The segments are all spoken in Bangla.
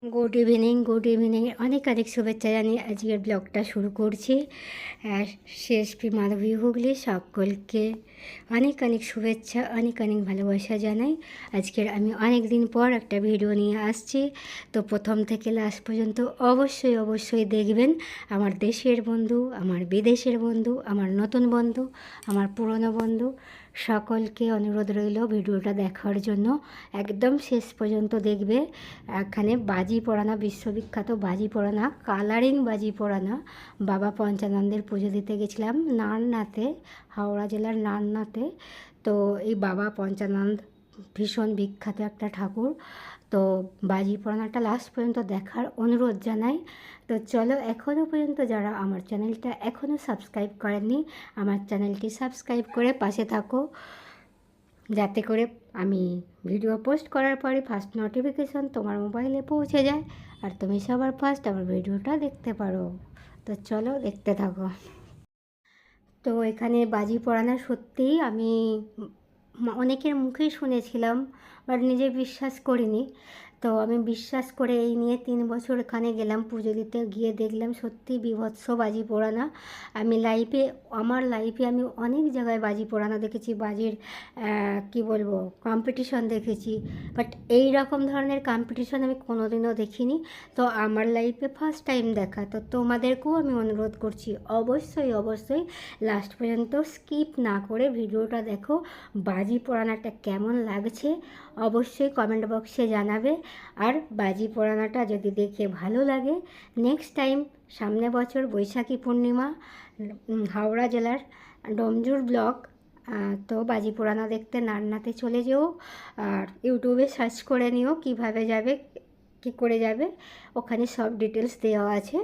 গুড ইভিনিং অনেক অনেক শুভেচ্ছা জানিয়ে আজকের ব্লগটা শুরু করছি। আর সিএসপি মাধবী হুগলি সকলকে অনেক অনেক শুভেচ্ছা, অনেক অনেক ভালোবাসা জানাই। আজকের আমি অনেক দিন পর একটা ভিডিও নিয়ে আসছি, তো প্রথম থেকে লাস্ট পর্যন্ত অবশ্যই দেখবেন। আমার দেশের বন্ধু, আমার বিদেশের বন্ধু, আমার নতুন বন্ধু, আমার পুরনো বন্ধু, সকলকে অনুরোধ রইল ভিডিওটা দেখার জন্য। একদম শেষ পর্যন্ত দেখবে। এখানে বাজি পোড়ানো, বিশ্ববিখ্যাত বাজি পোড়ানো, কালারিং বাজি পোড়ানো। বাবা পঞ্চানন্দের পুজো দিতে গেছিলাম নারনাথে, হাওড়া জেলার নারনাথে। তো এই বাবা পঞ্চানন্দ ভীষণ বিখ্যাত একটা ঠাকুর। তো বাজি পোড়ানোটা লাস্ট পর্যন্ত দেখার অনুরোধ জানাই। তো চলো, এখনও পর্যন্ত যারা আমার চ্যানেলটা এখনও সাবস্ক্রাইব করেননি, আমার চ্যানেলটি সাবস্ক্রাইব করে পাশে থাকো, যাতে করে আমি ভিডিও পোস্ট করার পরে ফার্স্ট নোটিফিকেশন তোমার মোবাইলে পৌঁছে যায় আর তুমি সবার ফার্স্ট আমার ভিডিওটা দেখতে পারো। তো চলো, দেখতে থাকো। তো এখানে বাজি পোড়ানো সত্যিই আমি অনেকের মুখেই শুনেছিলাম, বাট নিজে বিশ্বাস করিনি। তো আমি বিশ্বাস করে এই নিয়ে 3 বছর এখানে গেলাম পুজো দিতে, গিয়ে দেখলাম সত্যি বীভৎস বাজি পোড়ানো। আমি আমার লাইফে আমি অনেক জায়গায় বাজি পোড়ানো দেখেছি, বাজির কি বলবো কম্পিটিশন দেখেছি, বাট এই রকম ধরনের কম্পিটিশন আমি কোনোদিনও দেখিনি। তো আমার লাইফে ফার্স্ট টাইম দেখা। তো তোমাদেরকেও আমি অনুরোধ করছি, অবশ্যই লাস্ট পর্যন্ত স্কিপ না করে ভিডিওটা দেখো। বাজি পোড়ানোটা কেমন লাগছে অবশ্যই কমেন্ট বক্সে জানাবে। আর বাজি পোড়ানোটা যদি দেখে ভালো লাগে, নেক্সট টাইম সামনে বছর বৈশাখী পূর্ণিমা হাওড়া জেলার ডোমজুর ব্লক, তো বাজি পোড়ানো দেখতে নারনাথে চলে যেও। আর ইউটিউবে সার্চ করে নিও কীভাবে যাবে, কী করে যাবে, ওখানে সব ডিটেলস দেওয়া আছে,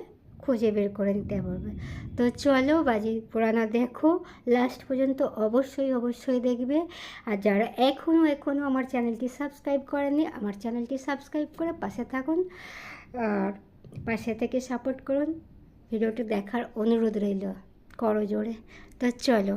খুঁজে বের করে নিতে পারবে। তো চলো, বাজি পোড়ানো দেখো লাস্ট পর্যন্ত, অবশ্যই দেখবে। আর যারা এখনও আমার চ্যানেলটি সাবস্ক্রাইব করেননি, আমার চ্যানেলটি সাবস্ক্রাইব করে পাশে থাকুন আর পাশে থেকে সাপোর্ট করুন। ভিডিওটি দেখার অনুরোধ রইল, করো জোরে। তো চলো।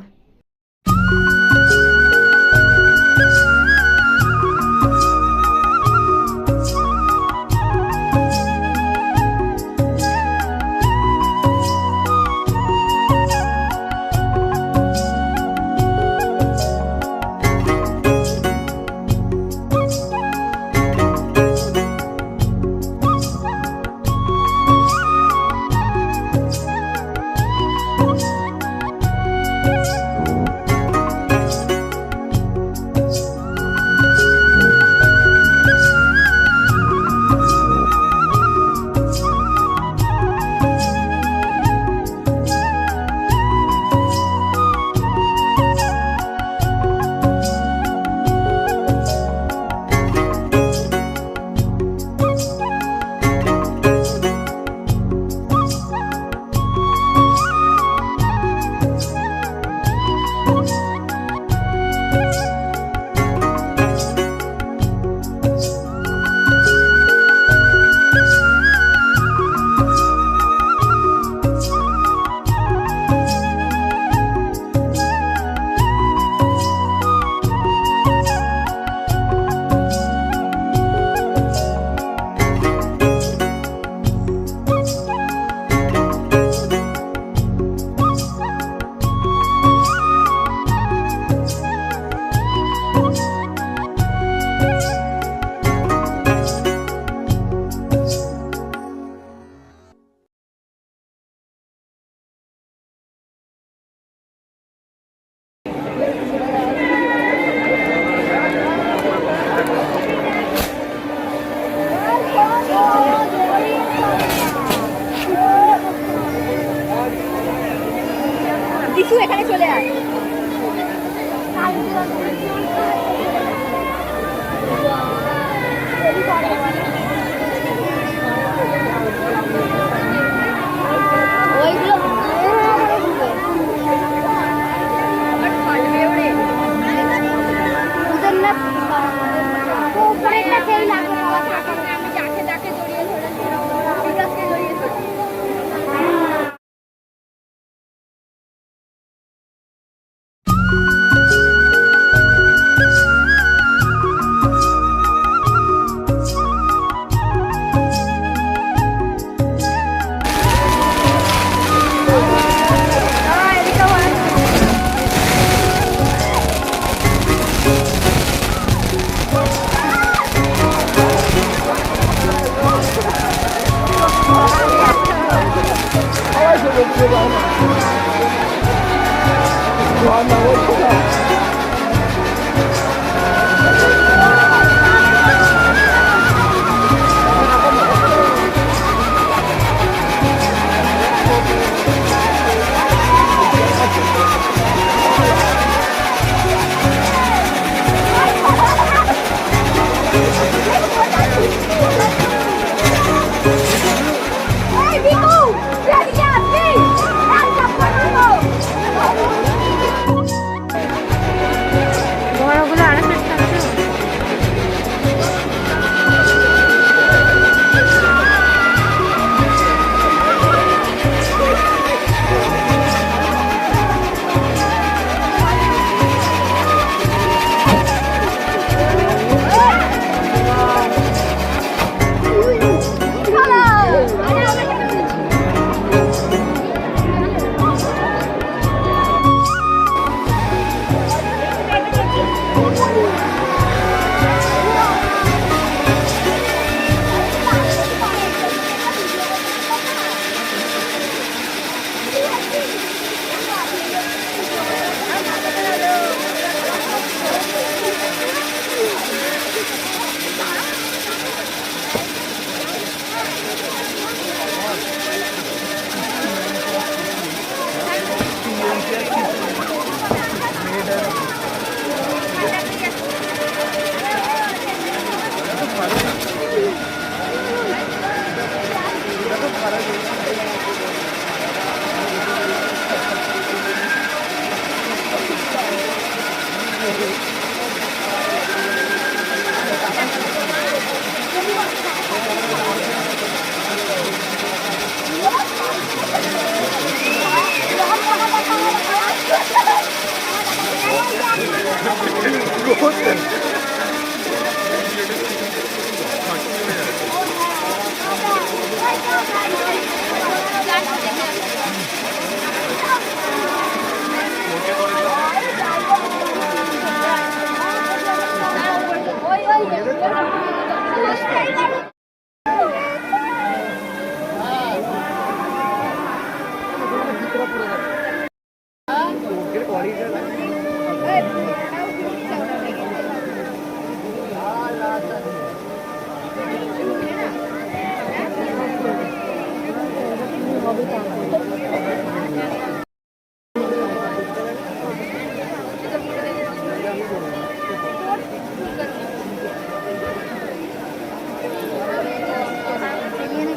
বড়গুলো আড়াইশো টাকা।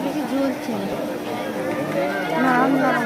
বেশি ঝুলছে নরম নরম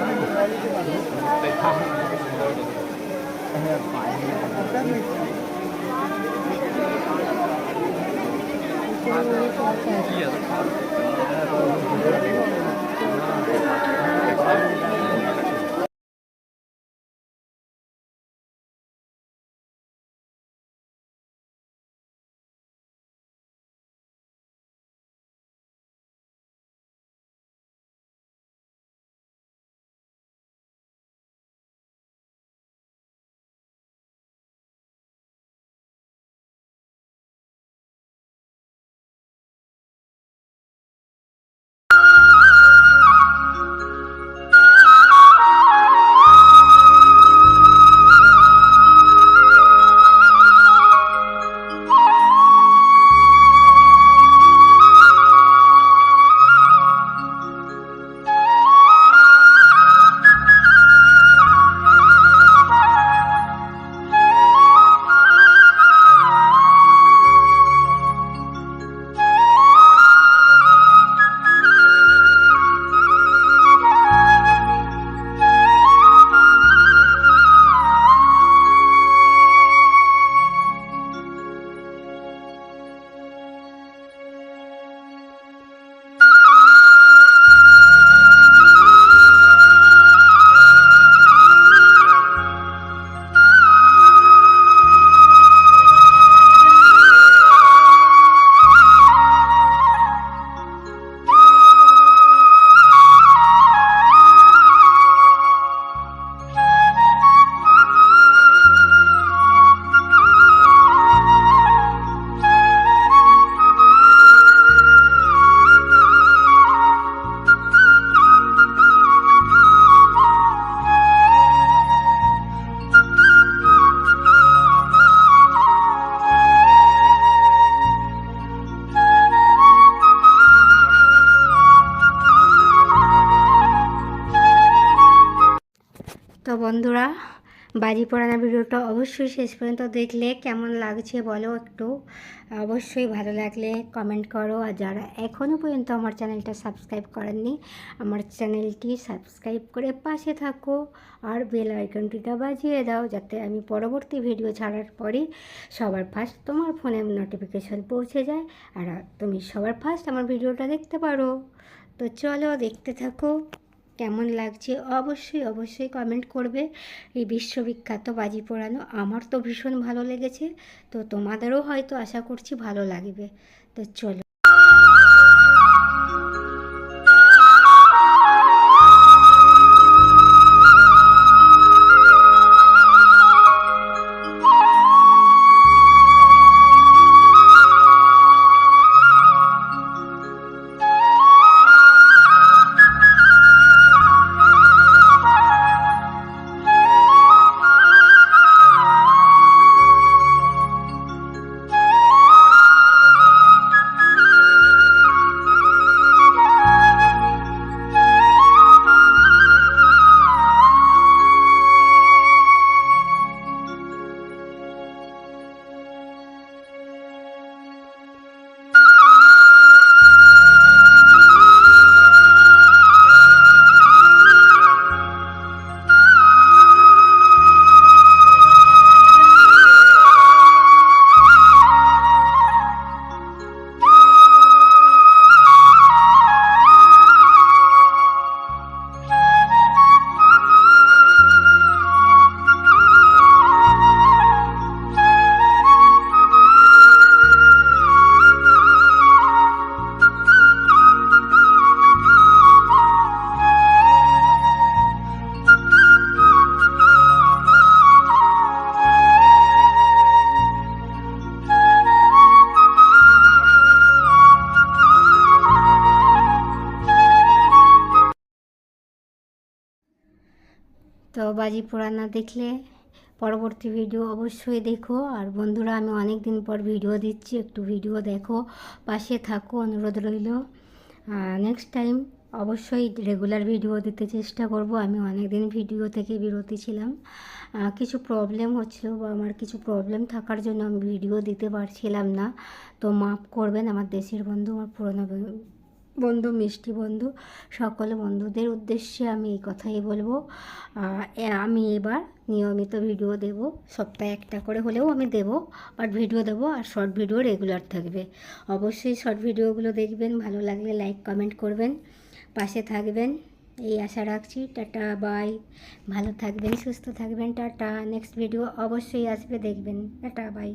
বন্ধুরা, বাজি পোড়ানো ভিডিওটা অবশ্যই শেষ পর্যন্ত দেখলে কেমন লাগছে বলো একটু। অবশ্যই ভালো লাগলে কমেন্ট করো। আর যারা এখনও পর্যন্ত আমার চ্যানেলটা সাবস্ক্রাইব করেননি, আমার চ্যানেলটি সাবস্ক্রাইব করে পাশে থাকো আর বেল আইকনটিটা বাজিয়ে দাও, যাতে আমি পরবর্তী ভিডিও ছাড়ার পরই সবার ফার্স্ট তোমার ফোনে নোটিফিকেশান পৌঁছে যায় আর তুমি সবার ফার্স্ট আমার ভিডিওটা দেখতে পারো। তো চলো দেখতে থাকো। কেমন লাগছে অবশ্যই কমেন্ট করবে। এই বিশ্ববিখ্যাত বাজি পোড়ানো আমার তো ভীষণ ভালো লেগেছে, তো তোমাদেরও হয়তো আশা করছি ভালো লাগবে। তো চলো। তো বাজি পোড়ানো দেখলে পরবর্তী ভিডিও অবশ্যই দেখো। আর বন্ধুরা, আমি অনেক দিন পর ভিডিও দিচ্ছি, একটু ভিডিও দেখো, পাশে থাকো, অনুরোধ রইল। নেক্সট টাইম অবশ্যই রেগুলার ভিডিও দিতে চেষ্টা করব। আমি অনেক দিন ভিডিও থেকে বিরতি ছিলাম, কিছু প্রবলেম হচ্ছিল বা আমার কিছু প্রবলেম থাকার জন্য আমি ভিডিও দিতে পারছিলাম না। তো মাফ করবেন আমার দেশের বন্ধু, আমার পুরনো বন্ধু, মিষ্টি বন্ধু, সকল বন্ধুদের উদ্দেশ্যে আমি এই কথাই বলবো। আমি এবার নিয়মিত ভিডিও দেব, সপ্তাহে একটা করে হলেও আমি দেব, বাট ভিডিও দেবো। আর শর্ট ভিডিও রেগুলার থাকবে। অবশ্যই শর্ট ভিডিওগুলো দেখবেন, ভালো লাগলে লাইক কমেন্ট করবেন, পাশে থাকবেন, এই আশা রাখছি। টাটা বাই, ভালো থাকবেন, সুস্থ থাকবেন, টাটা। নেক্সট ভিডিও অবশ্যই আসবে, দেখবেন। Tata bye.